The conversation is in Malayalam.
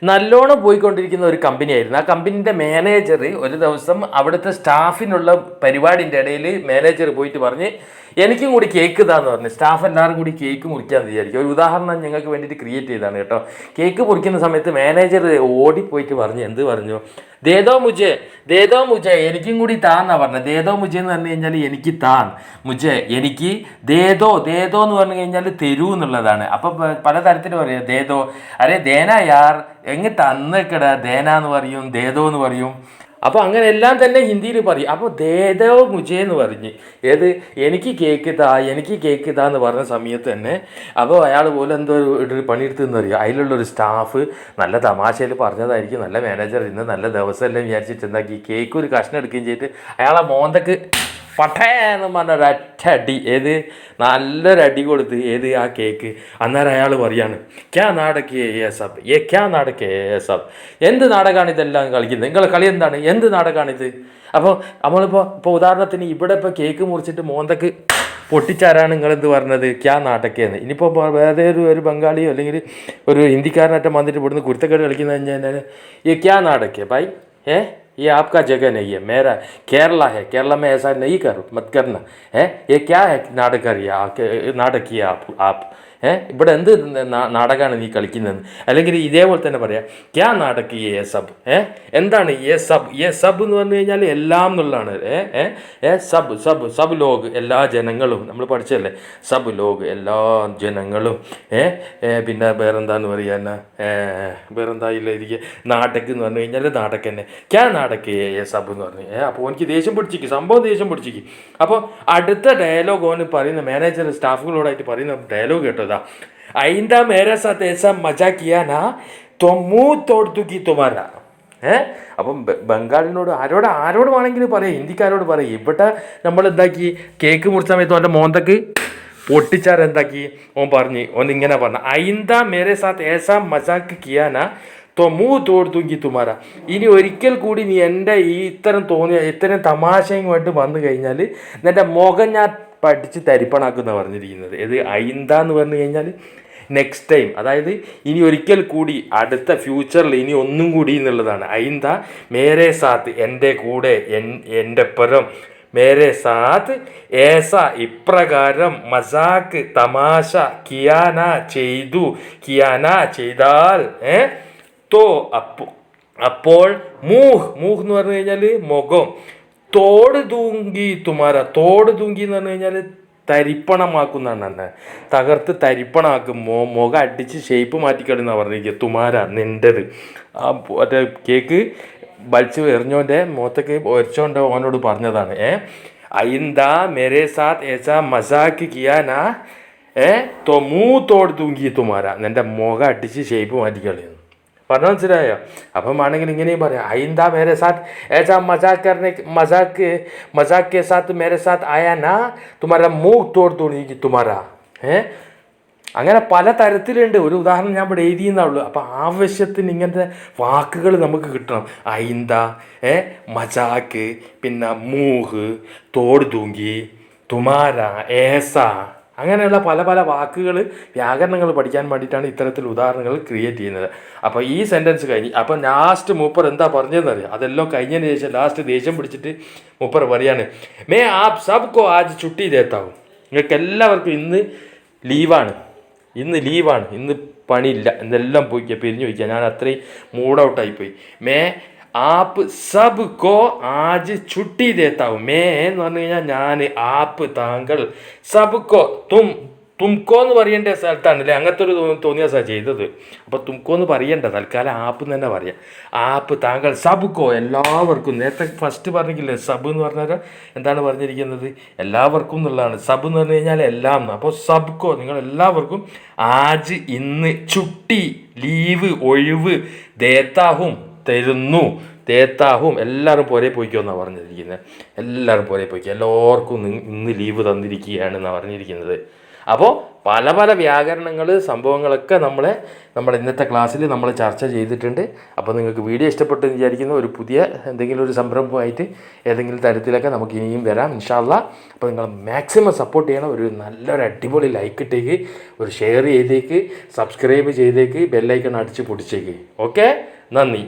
നല്ലോണം പോയിക്കൊണ്ടിരിക്കുന്ന ഒരു കമ്പനിയായിരുന്നു. ആ കമ്പനീൻ്റെ മാനേജർ ഒരു ദിവസം അവിടുത്തെ സ്റ്റാഫിനുള്ള പരിപാടിൻ്റെ ഇടയിൽ മാനേജർ പോയിട്ട് പറഞ്ഞ് എനിക്കും കൂടി കേക്ക് ഇതാന്ന് പറഞ്ഞു. സ്റ്റാഫ് എല്ലാവരും കൂടി കേക്ക് മുറിക്കാമെന്ന് വിചാരിക്കും. ഒരു ഉദാഹരണം ഞങ്ങൾക്ക് വേണ്ടിയിട്ട് ക്രിയേറ്റ് ചെയ്താണ് കേട്ടോ. കേക്ക് മുറിക്കുന്ന സമയത്ത് മാനേജർ ഓടിപ്പോയിട്ട് പറഞ്ഞു, എന്ത് പറഞ്ഞു, ദേദോ മുജെ എനിക്കും കൂടി താന്നാ പറഞ്ഞത്. ദേദോ മുജെ എന്ന് പറഞ്ഞു കഴിഞ്ഞാൽ എനിക്ക് താൻ, മുജെ എനിക്ക്, ദേദോ എന്ന് പറഞ്ഞു കഴിഞ്ഞാൽ തരൂ എന്നുള്ളതാണ്. അപ്പം പലതരത്തിൽ പറയാം. ദേദോ അരെ ദേന യാർ, എങ്ങ് തന്നേക്കട, ദേന എന്ന് പറയും, ദേദോ എന്ന് പറയും. അപ്പോൾ അങ്ങനെ എല്ലാം തന്നെ ഹിന്ദിയിൽ പറയും. അപ്പോൾ ദേദോ മുജെ എന്ന് പറഞ്ഞ് എനിക്ക് കേക്ക് താ എന്ന് പറഞ്ഞ സമയത്ത് തന്നെ അപ്പോൾ അയാൾ പോലെ എന്തോ ഒരു പണിയെടുത്തെന്ന് അറിയാം. അതിലുള്ളൊരു സ്റ്റാഫ് നല്ല തമാശയിൽ പറഞ്ഞതായിരിക്കും. നല്ല മാനേജർ ഇന്ന് നല്ല ദിവസമല്ലേ വിചാരിച്ചിട്ട് എന്താക്കി കേക്ക് ഒരു കഷ്ണം എടുക്കുകയും ചെയ്തിട്ട് അയാളെ മോന്തക്ക് പട്ടേന്ന് പറഞ്ഞൊരൊറ്റ അടി, നല്ലൊരടി കൊടുത്ത് ആ കേക്ക്. അന്നേരം അയാൾ പറയാണ്, ക്യാ നാടകേ സബ്, ക്യാ നാടകേ സബ്, എന്ത് നാടകമാണ് ഇതെല്ലാം കളിക്കുന്നത്, നിങ്ങളെ കളി എന്താണ്, എന്ത് നാടകമാണിത്? അപ്പോൾ നമ്മളിപ്പോൾ ഉദാഹരണത്തിന് ഇവിടെ ഇപ്പോൾ കേക്ക് മുറിച്ചിട്ട് മോന്തക്ക് പൊട്ടിച്ചാരാണ് നിങ്ങളെന്ത് പറഞ്ഞത്, ക്യാ നാടകേന്ന്. ഇനിയിപ്പോൾ വേറെ ഒരു ബംഗാളിയോ അല്ലെങ്കിൽ ഒരു ഹിന്ദിക്കാരനായിട്ട് വന്നിട്ട് ഇവിടുന്ന് കുരുത്തക്കേട് കളിക്കുന്നത് കഴിഞ്ഞാൽ ക്യാ നാടകേ ബൈ, ये आपका जगह नहीं है, मेरा केरला है, केरला में ऐसा नहीं करो, मत करना है, ये क्या है नाटक किया आप ഇവിടെ എന്ത് നാടകമാണ് നീ കളിക്കുന്നതെന്ന്. അല്ലെങ്കിൽ ഇതേപോലെ തന്നെ പറയാം, ക്യാ നാടക യേ സബ്, എന്താണ് യേ സബ് എന്ന് പറഞ്ഞു കഴിഞ്ഞാൽ എല്ലാം എന്നുള്ളതാണ്. സബ് ലോഗ്, എല്ലാ ജനങ്ങളും, നമ്മൾ പഠിച്ചല്ലേ, സബ് ലോഗ് എല്ലാ ജനങ്ങളും. പിന്നെ വേറെന്താന്ന് പറയാൻ, വേറെന്താ ഇല്ലായിരിക്കും, നാടക് എന്ന് പറഞ്ഞു കഴിഞ്ഞാൽ നാടക തന്നെ, ക്യാ നാടക യേ സബ് എന്ന് പറഞ്ഞു. അപ്പോൾ എനിക്ക് ദേഷ്യം പിടിച്ചിക്ക്. അപ്പോൾ അടുത്ത ഡയലോഗ് ഓന് പറയുന്ന മാനേജർ സ്റ്റാഫുകളോടായിട്ട് പറയുന്ന ഡയലോഗ് കേട്ടോ. आइंदा मेरे साथ ऐसा मजा किया ना तो मुंह तोड़ दूंगी तुम्हारा. അപ്പം ബംഗാളിനോട് ആരോട് വേണമെങ്കിലും പറയാം, ഹിന്ദിക്കാരോട് പറയും. ഇവിടെ നമ്മൾ എന്താക്കി, കേക്ക് മുറിച്ച സമയത്ത് അവൻ്റെ മോന്തക്ക് പൊട്ടിച്ചാരെന്താക്കി ഓൻ ഇങ്ങനെ പറഞ്ഞു, ഐന്ദാ മേരെ സാത്ത് ഏസാ മജാക്ക് കിയാന തോ മൂഹ് തോട് തൂങ്ങി തുമാര. ഇനി ഒരിക്കൽ കൂടി നീ എൻ്റെ ഇത്തരം തമാശയുമായിട്ട് വന്നു കഴിഞ്ഞാൽ നിൻ്റെ മുഖം ഞാൻ പഠിച്ച് തരിപ്പണാക്കുന്ന പറഞ്ഞിരിക്കുന്നത്. ഐന്ദാന്ന് പറഞ്ഞു കഴിഞ്ഞാൽ നെക്സ്റ്റ് ടൈം, അതായത് ഇനി ഒരിക്കൽ കൂടി, അടുത്ത ഫ്യൂച്ചറിൽ ഇനി ഒന്നും കൂടി എന്നുള്ളതാണ്. ഐന്ദ മേരെ സാത്ത്, എൻ്റെ കൂടെ, എൻ്റെ പുറം, മേരെ സാത്ത് ഏസ ഇപ്രകാരം, മസാക്ക് തമാശ, കിയാന ചെയ്താൽ, തോ അപ്പോൾ മൂഹ് എന്ന് പറഞ്ഞു കഴിഞ്ഞാൽ മുഖം, തോട് തൂങ്കി എന്ന് പറഞ്ഞു കഴിഞ്ഞാൽ തരിപ്പണമാക്കുന്നതാണ്, തകർത്ത് തരിപ്പണമാക്കും, മുഖം അടിച്ച് ഷേപ്പ് മാറ്റിക്കളെന്നാണ് പറഞ്ഞിരിക്കുക. തുമാര നിൻ്റെത്. മറ്റേ കേക്ക് വലിച്ച് എറിഞ്ഞോൻ്റെ മുഖത്തേക്ക് ഒരച്ചോണ്ട് ഓനോട് പറഞ്ഞതാണ്. ഐന്ദാ മേരെ സാത്ത് ഏസാ മസാക്ക് കിയാനാ തോ മൂഹ് തോട് തൂങ്കി തുമാര, നിൻ്റെ മുഖം അടിച്ച് ഷേപ്പ് മാറ്റിക്കളയുന്നു. പറഞ്ഞ മനസ്സിലായോ? അപ്പം ആണെങ്കിൽ ഇങ്ങനെയും പറയാം, ഐന്ദാ മേരെ സാത്ത് ഏസാ മസാക്ക് കെ സാത്ത് മേരെ സാത്ത് ആയാ നാ തുമാര മൂഹ് തോട് തൂങ്കി തുമാര. അങ്ങനെ പല തരത്തിലുണ്ട്. ഒരു ഉദാഹരണം ഞാൻ ഇവിടെ എഴുതിയെന്നുള്ളൂ. അപ്പം ആവശ്യത്തിന് ഇങ്ങനത്തെ വാക്കുകൾ നമുക്ക് കിട്ടണം. ഐന്ദ, മജാക്ക്, പിന്നെ മൂഹ്, തോട് തൂങ്കി, തുമാര, ഏസ, അങ്ങനെയുള്ള പല വാക്കുകൾ, വ്യാകരണങ്ങൾ പഠിക്കാൻ വേണ്ടിയിട്ടാണ് ഇത്തരത്തിൽ ഉദാഹരണങ്ങൾ ക്രിയേറ്റ് ചെയ്യുന്നത്. അപ്പോൾ ഈ സെൻറ്റൻസ് കഴിഞ്ഞ്, അപ്പം ലാസ്റ്റ് മൂപ്പർ എന്താ പറഞ്ഞതെന്ന് അറിയാം. അതെല്ലാം കഴിഞ്ഞതിന് ശേഷം ലാസ്റ്റ് ദേഷ്യം പിടിച്ചിട്ട് മൂപ്പർ പറയാണ്, മേ ആപ് സബ് കോ ആജ് ചുട്ടി ദേത്താവും, നിങ്ങൾക്ക് എല്ലാവർക്കും ഇന്ന് ലീവാണ്, ഇന്ന് പണിയില്ല, ഇന്നെല്ലാം പിരിഞ്ഞു വയ്ക്കുക, ഞാൻ അത്രയും മൂഡ് ഔട്ടായിപ്പോയി. മേ ആപ്പ് സബ് കോ ആജ് ചുട്ടി ദേത്താവും. മേ എന്ന് പറഞ്ഞു കഴിഞ്ഞാൽ ഞാൻ, ആപ്പ് താങ്കൾ, സബ് കോ തുംകോ എന്ന് പറയേണ്ട സ്ഥലത്താണല്ലേ, അങ്ങനത്തെ ഒരു തോന്നിയ ചെയ്തത്. അപ്പോൾ തുംകോ എന്ന് പറയണ്ട, തൽക്കാലം ആപ്പ് എന്ന് തന്നെ പറയാം. ആപ്പ് താങ്കൾ, സബ് കോ എല്ലാവർക്കും. നേരത്തെ ഫസ്റ്റ് പറഞ്ഞില്ലേ സബ് എന്ന് പറഞ്ഞാൽ എന്താണ് പറഞ്ഞിരിക്കുന്നത്, എല്ലാവർക്കും എന്നുള്ളതാണ്. സബ് എന്ന് പറഞ്ഞു കഴിഞ്ഞാൽ എല്ലാം. അപ്പോൾ സബ് കോ നിങ്ങൾ എല്ലാവർക്കും, ആജ് ഇന്ന്, ചുട്ടി ലീവ് ഒഴിവ്, ദേത്താഹും തരുന്നു, തേത്താഹും എല്ലാവരും പോരെ പോയിക്കോ എന്നാണ് പറഞ്ഞിരിക്കുന്നത്. എല്ലാവരും പോരെ പോയിക്കോ, എല്ലാവർക്കും ഇന്ന് ലീവ് തന്നിരിക്കുകയാണ് എന്നാണ് പറഞ്ഞിരിക്കുന്നത്. അപ്പോൾ പല പല വ്യാകരണങ്ങൾ സംഭവങ്ങളൊക്കെ നമ്മൾ ഇന്നത്തെ ക്ലാസ്സിൽ നമ്മൾ ചർച്ച ചെയ്തിട്ടുണ്ട്. അപ്പോൾ നിങ്ങൾക്ക് വീഡിയോ ഇഷ്ടപ്പെട്ടെന്ന് വിചാരിക്കുന്ന ഒരു പുതിയ എന്തെങ്കിലും ഒരു സംരംഭമായിട്ട് ഏതെങ്കിലും തരത്തിലൊക്കെ നമുക്ക് ഇനിയും വരാം ഇൻഷാ അല്ലാ. അപ്പോൾ നിങ്ങൾ മാക്സിമം സപ്പോർട്ട് ചെയ്യണം. ഒരു നല്ലൊരു അടിപൊളി ലൈക്ക് ഇട്ടേക്ക്, ഒരു ഷെയർ ചെയ്തേക്ക്, സബ്സ്ക്രൈബ് ചെയ്തേക്ക്, ബെല്ലൈക്കൺ അടിച്ച് പൊടിച്ചേക്ക്. ഓക്കെ, നന്ദി.